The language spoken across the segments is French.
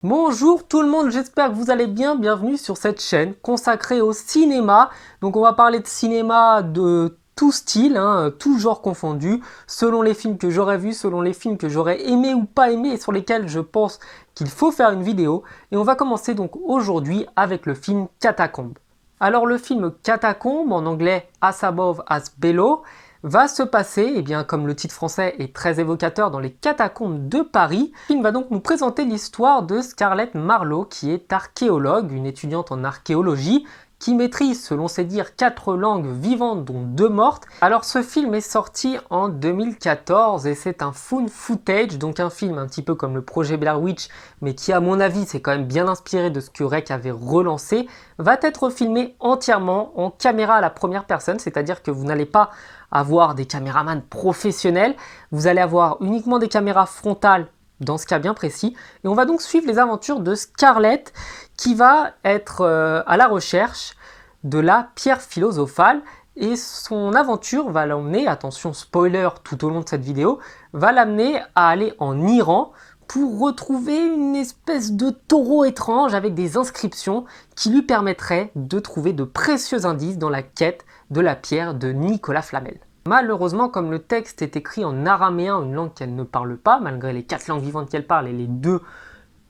Bonjour tout le monde, j'espère que vous allez bien, bienvenue sur cette chaîne consacrée au cinéma. Donc on va parler de cinéma de tout style, tout genre confondu, selon les films que j'aurais vus, selon les films que j'aurais aimé ou pas aimé et sur lesquels je pense qu'il faut faire une vidéo. Et on va commencer donc aujourd'hui avec le film Catacombes. Alors le film Catacombes, en anglais As Above, As Below, va se passer, comme le titre français est très évocateur, dans les catacombes de Paris. Le film va donc nous présenter l'histoire de Scarlett Marlowe, qui est archéologue, une étudiante en archéologie, qui maîtrise, selon ses dires, 4 langues vivantes, dont 2 mortes. Alors ce film est sorti en 2014 et c'est un found footage, donc un film un petit peu comme le projet Blair Witch, mais qui à mon avis s'est quand même bien inspiré de ce que REC avait relancé, va être filmé entièrement en caméra à la première personne, c'est-à-dire que vous n'allez pas avoir des caméramans professionnels, vous allez avoir uniquement des caméras frontales dans ce cas bien précis, et on va donc suivre les aventures de Scarlett qui va être à la recherche de la pierre philosophale, et son aventure va l'emmener, attention spoiler tout au long de cette vidéo, va l'amener à aller en Iran pour retrouver une espèce de taureau étrange avec des inscriptions qui lui permettraient de trouver de précieux indices dans la quête de la pierre de Nicolas Flamel. Malheureusement, comme le texte est écrit en araméen, une langue qu'elle ne parle pas, malgré les 4 langues vivantes qu'elle parle et les 2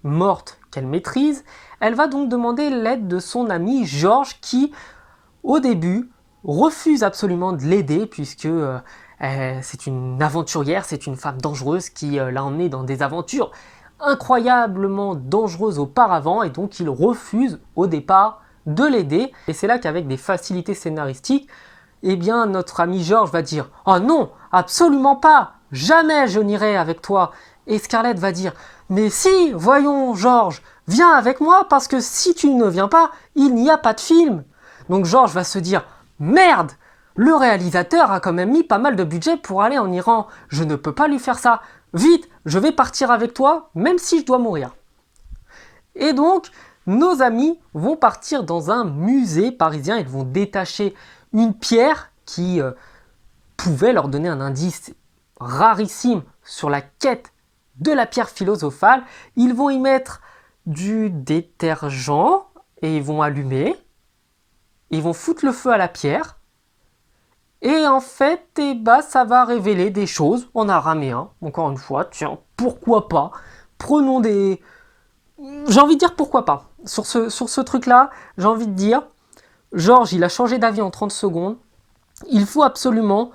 mortes qu'elle maîtrise, elle va donc demander l'aide de son ami Georges qui, au début, refuse absolument de l'aider puisque c'est une aventurière, c'est une femme dangereuse qui l'a emmenée dans des aventures incroyablement dangereuses auparavant et donc il refuse au départ de l'aider. Et c'est là qu'avec des facilités scénaristiques, notre ami Georges va dire « Oh non, absolument pas, jamais je n'irai avec toi !» Et Scarlett va dire « Mais si, voyons Georges, viens avec moi parce que si tu ne viens pas, il n'y a pas de film !» Donc Georges va se dire « Merde, le réalisateur a quand même mis pas mal de budget pour aller en Iran, je ne peux pas lui faire ça. Vite, je vais partir avec toi, même si je dois mourir. » Et donc, nos amis vont partir dans un musée parisien, ils vont détacher une pierre qui pouvait leur donner un indice rarissime sur la quête de la pierre philosophale. Ils vont y mettre du détergent et ils vont allumer. Ils vont foutre le feu à la pierre. Et en fait, ça va révéler des choses en araméen. Encore une fois, tiens, pourquoi pas. Prenons des... J'ai envie de dire pourquoi pas. Sur ce truc-là, j'ai envie de dire, Georges, il a changé d'avis en 30 secondes. Il faut absolument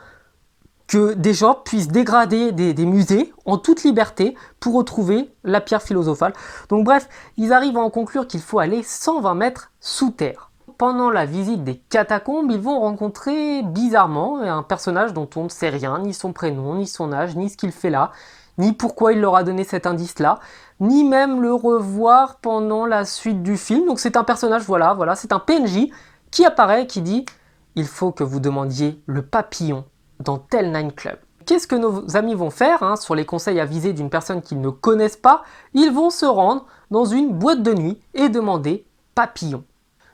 que des gens puissent dégrader des musées en toute liberté pour retrouver la pierre philosophale. Donc bref, ils arrivent à en conclure qu'il faut aller 120 mètres sous terre. Pendant la visite des catacombes, ils vont rencontrer bizarrement un personnage dont on ne sait rien, ni son prénom, ni son âge, ni ce qu'il fait là, ni pourquoi il leur a donné cet indice-là, ni même le revoir pendant la suite du film. Donc c'est un personnage, voilà, c'est un PNJ qui apparaît et qui dit « Il faut que vous demandiez le papillon dans tel nightclub ». Qu'est-ce que nos amis vont faire sur les conseils avisés d'une personne qu'ils ne connaissent pas? Ils vont se rendre dans une boîte de nuit et demander Papillon.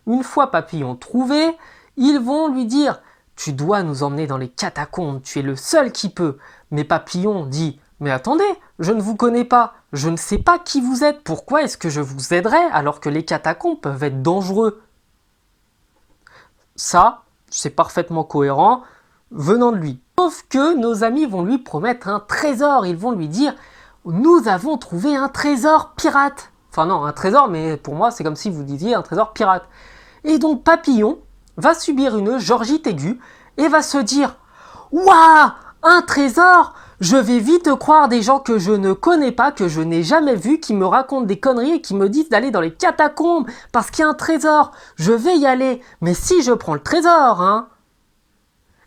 Une fois Papillon trouvé, ils vont lui dire « Tu dois nous emmener dans les catacombes, tu es le seul qui peut ». Mais Papillon dit « Mais attendez, je ne vous connais pas, je ne sais pas qui vous êtes, pourquoi est-ce que je vous aiderais alors que les catacombes peuvent être dangereux ?» Ça, c'est parfaitement cohérent venant de lui. Sauf que nos amis vont lui promettre un trésor, ils vont lui dire « Nous avons trouvé un trésor pirate !» Enfin non, un trésor, mais pour moi c'est comme si vous disiez un trésor pirate. Et donc Papillon va subir une georgite aiguë et va se dire « Waouh, un trésor! Je vais vite croire des gens que je ne connais pas, que je n'ai jamais vus, qui me racontent des conneries et qui me disent d'aller dans les catacombes parce qu'il y a un trésor. Je vais y aller, mais si je prends le trésor, hein !»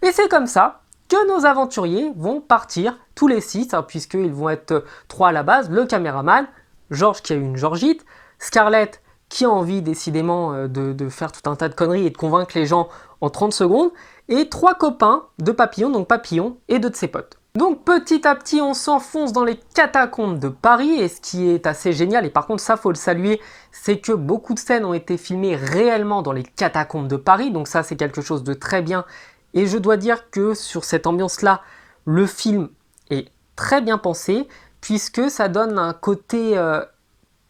Et c'est comme ça que nos aventuriers vont partir, tous les 6, puisqu'ils vont être 3 à la base, le caméraman, Georges qui a eu une georgite, Scarlett qui a envie décidément de faire tout un tas de conneries et de convaincre les gens en 30 secondes, et 3 copains de Papillon, donc Papillon et 2 de ses potes. Donc petit à petit on s'enfonce dans les catacombes de Paris, et ce qui est assez génial, et par contre ça faut le saluer, c'est que beaucoup de scènes ont été filmées réellement dans les catacombes de Paris, donc ça c'est quelque chose de très bien. Et je dois dire que sur cette ambiance-là, le film est très bien pensé, puisque ça donne un côté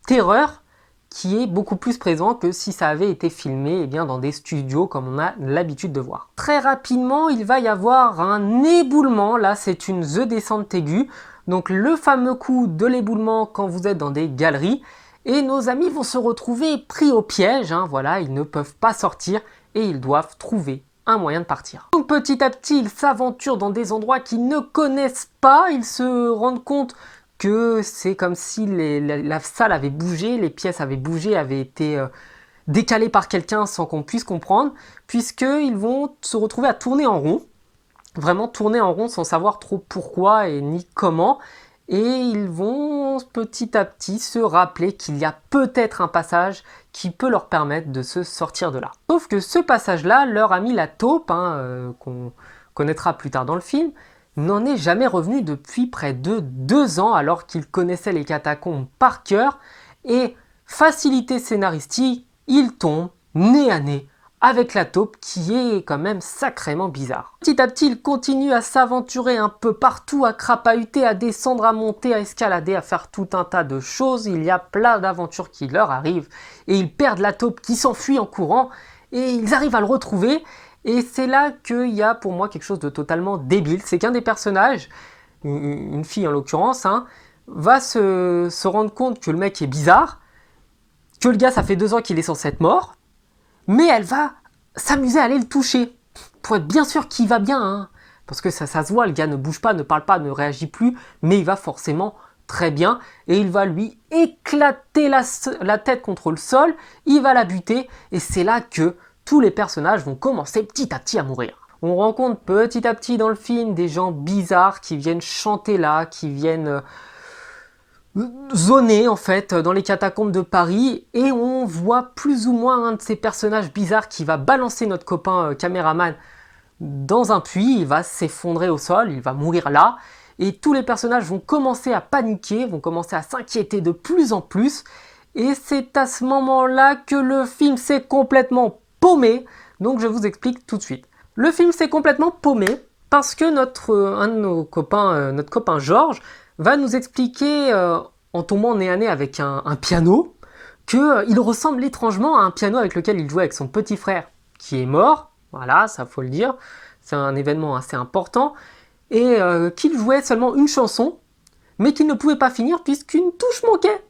terreur qui est beaucoup plus présent que si ça avait été filmé eh bien, dans des studios comme on a l'habitude de voir. Très rapidement, il va y avoir un éboulement, là c'est une The descente aiguë, donc le fameux coup de l'éboulement quand vous êtes dans des galeries, et nos amis vont se retrouver pris au piège, hein, voilà, ils ne peuvent pas sortir et ils doivent trouver un moyen de partir. Donc petit à petit, ils s'aventurent dans des endroits qu'ils ne connaissent pas, ils se rendent compte que c'est comme si la salle avait bougé, les pièces avaient bougé, avaient été décalées par quelqu'un sans qu'on puisse comprendre, puisqu'ils vont se retrouver à tourner en rond, vraiment tourner en rond sans savoir trop pourquoi et ni comment, et ils vont petit à petit se rappeler qu'il y a peut-être un passage qui peut leur permettre de se sortir de là. Sauf que ce passage-là, leur ami la taupe, hein, qu'on connaîtra plus tard dans le film, n'en est jamais revenu depuis près de 2 ans alors qu'il connaissait les catacombes par cœur et, facilité scénaristique, il tombe nez à nez avec la taupe qui est quand même sacrément bizarre. Petit à petit, il continue à s'aventurer un peu partout, à crapahuter, à descendre, à monter, à escalader, à faire tout un tas de choses. Il y a plein d'aventures qui leur arrivent et ils perdent la taupe qui s'enfuit en courant et ils arrivent à le retrouver. Et c'est là qu'il y a pour moi quelque chose de totalement débile. C'est qu'un des personnages, une fille en l'occurrence, hein, va se rendre compte que le mec est bizarre, que le gars ça fait 2 ans qu'il est censé être mort, mais elle va s'amuser à aller le toucher, pour être bien sûr qu'il va bien, hein, parce que ça se voit, le gars ne bouge pas, ne parle pas, ne réagit plus, mais il va forcément très bien, et il va lui éclater la tête contre le sol, il va la buter, et c'est là que tous les personnages vont commencer petit à petit à mourir. On rencontre petit à petit dans le film des gens bizarres qui viennent chanter là, qui viennent zoner en fait dans les catacombes de Paris, et on voit plus ou moins un de ces personnages bizarres qui va balancer notre copain caméraman dans un puits, il va s'effondrer au sol, il va mourir là, et tous les personnages vont commencer à paniquer, vont commencer à s'inquiéter de plus en plus, et c'est à ce moment-là que le film s'est complètement paumé, donc je vous explique tout de suite. Le film s'est complètement paumé parce que un de nos copains, notre copain Georges, va nous expliquer, en tombant nez à nez avec un piano, qu'il ressemble étrangement à un piano avec lequel il jouait avec son petit frère, qui est mort, voilà, ça faut le dire, c'est un événement assez important, et qu'il jouait seulement une chanson, mais qu'il ne pouvait pas finir puisqu'une touche manquait.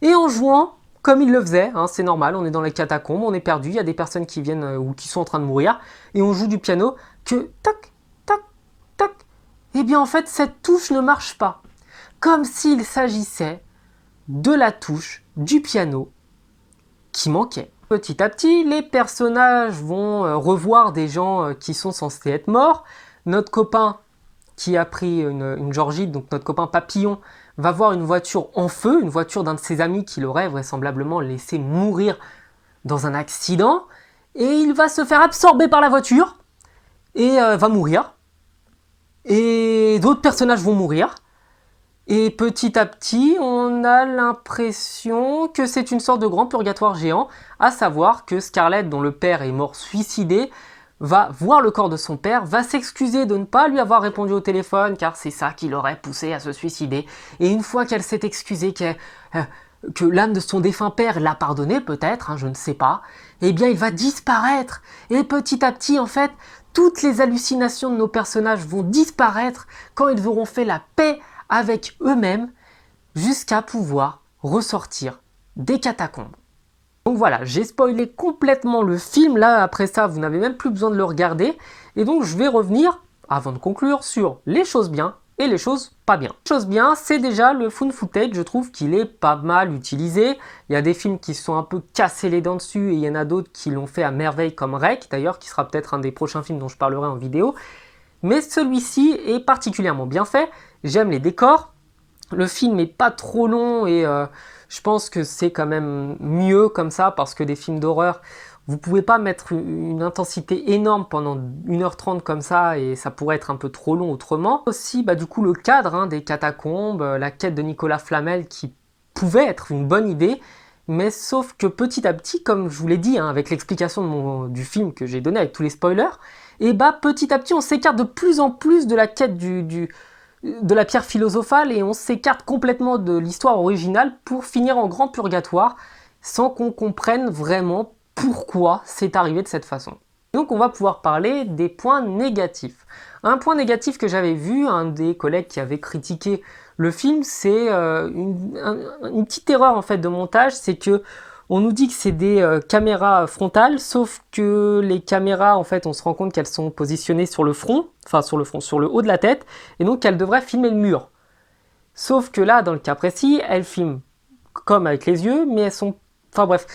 Et en jouant, comme il le faisait, hein, c'est normal, on est dans les catacombes, on est perdu, il y a des personnes qui viennent ou qui sont en train de mourir, et on joue du piano, que tac, tac, tac, et bien en fait cette touche ne marche pas. Comme s'il s'agissait de la touche du piano qui manquait. Petit à petit, les personnages vont revoir des gens qui sont censés être morts. Notre copain qui a pris une Georgite, donc notre copain Papillon, va voir une voiture en feu, une voiture d'un de ses amis qui l'aurait vraisemblablement laissé mourir dans un accident, et il va se faire absorber par la voiture, et va mourir, et d'autres personnages vont mourir, et petit à petit, on a l'impression que c'est une sorte de grand purgatoire géant, à savoir que Scarlett, dont le père est mort suicidé, va voir le corps de son père, va s'excuser de ne pas lui avoir répondu au téléphone, car c'est ça qui l'aurait poussé à se suicider. Et une fois qu'elle s'est excusée, que l'âme de son défunt père l'a pardonné, peut-être, hein, je ne sais pas, eh bien il va disparaître. Et petit à petit, en fait, toutes les hallucinations de nos personnages vont disparaître quand ils auront fait la paix avec eux-mêmes, jusqu'à pouvoir ressortir des catacombes. Donc voilà, j'ai spoilé complètement le film, là après ça vous n'avez même plus besoin de le regarder, et donc je vais revenir, avant de conclure, sur les choses bien et les choses pas bien. Les choses bien, c'est déjà le found footage, je trouve qu'il est pas mal utilisé, il y a des films qui se sont un peu cassés les dents dessus, et il y en a d'autres qui l'ont fait à merveille comme Rec, d'ailleurs, qui sera peut-être un des prochains films dont je parlerai en vidéo, mais celui-ci est particulièrement bien fait, j'aime les décors, le film est pas trop long et je pense que c'est quand même mieux comme ça parce que des films d'horreur, vous pouvez pas mettre une intensité énorme pendant 1h30 comme ça et ça pourrait être un peu trop long autrement. Aussi, du coup, le cadre hein, des catacombes, la quête de Nicolas Flamel qui pouvait être une bonne idée, mais sauf que petit à petit, comme je vous l'ai dit, hein, avec l'explication du film que j'ai donné avec tous les spoilers, et petit à petit on s'écarte de plus en plus de la quête du de la pierre philosophale et on s'écarte complètement de l'histoire originale pour finir en grand purgatoire sans qu'on comprenne vraiment pourquoi c'est arrivé de cette façon. Donc on va pouvoir parler des points négatifs. Un point négatif que j'avais vu, un des collègues qui avait critiqué le film, c'est une petite erreur en fait de montage, c'est que on nous dit que c'est des caméras frontales, sauf que les caméras, en fait, on se rend compte qu'elles sont positionnées sur le front, enfin sur le haut de la tête, et donc qu'elles devraient filmer le mur. Sauf que là, dans le cas précis, elles filment comme avec les yeux, mais elles sont... Enfin bref,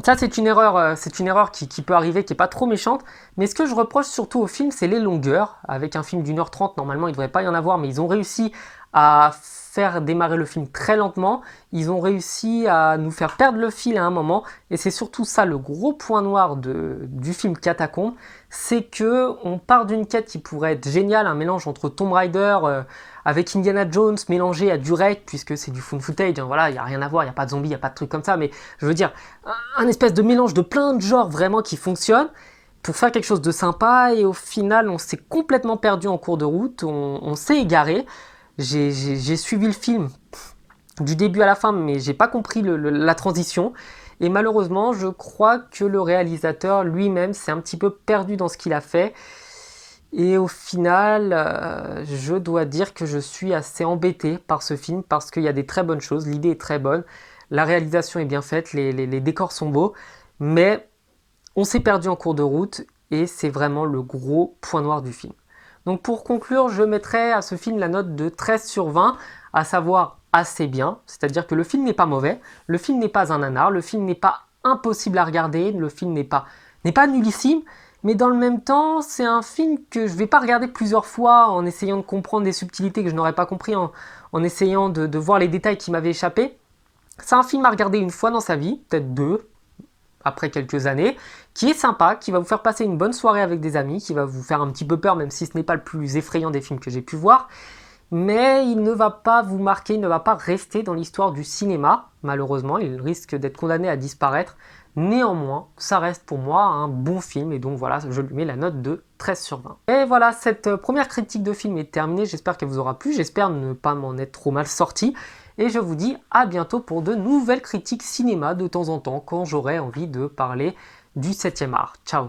ça c'est une erreur qui peut arriver, qui est pas trop méchante, mais ce que je reproche surtout au film, c'est les longueurs. Avec un film d'1h30, normalement il devrait pas y en avoir, mais ils ont réussi à faire démarrer le film très lentement, ils ont réussi à nous faire perdre le fil à un moment, et c'est surtout ça le gros point noir du film Catacombe, c'est que on part d'une quête qui pourrait être géniale, un mélange entre Tomb Raider avec Indiana Jones mélangé à du rec, puisque c'est du found footage, hein, voilà, il n'y a rien à voir, il n'y a pas de zombies, il n'y a pas de trucs comme ça, mais je veux dire, un espèce de mélange de plein de genres vraiment qui fonctionne, pour faire quelque chose de sympa, et au final on s'est complètement perdu en cours de route, on s'est égaré. J'ai suivi le film du début à la fin, mais j'ai pas compris la transition. Et malheureusement, je crois que le réalisateur lui-même s'est un petit peu perdu dans ce qu'il a fait. Et au final, je dois dire que je suis assez embêté par ce film parce qu'il y a des très bonnes choses, l'idée est très bonne, la réalisation est bien faite, les décors sont beaux, mais on s'est perdu en cours de route et c'est vraiment le gros point noir du film. Donc pour conclure, je mettrai à ce film la note de 13 sur 20, à savoir assez bien, c'est-à-dire que le film n'est pas mauvais, le film n'est pas un nanar, le film n'est pas impossible à regarder, le film n'est pas nullissime, mais dans le même temps, c'est un film que je ne vais pas regarder plusieurs fois en essayant de comprendre des subtilités que je n'aurais pas compris, en essayant de voir les détails qui m'avaient échappé. C'est un film à regarder une fois dans sa vie, peut-être deux, après quelques années, qui est sympa, qui va vous faire passer une bonne soirée avec des amis, qui va vous faire un petit peu peur, même si ce n'est pas le plus effrayant des films que j'ai pu voir, mais il ne va pas vous marquer, il ne va pas rester dans l'histoire du cinéma, malheureusement, il risque d'être condamné à disparaître. Néanmoins, ça reste pour moi un bon film, et donc voilà, je lui mets la note de 13 sur 20. Et voilà, cette première critique de film est terminée, j'espère qu'elle vous aura plu, j'espère ne pas m'en être trop mal sorti, et je vous dis à bientôt pour de nouvelles critiques cinéma de temps en temps, quand j'aurai envie de parler du 7e art. Ciao!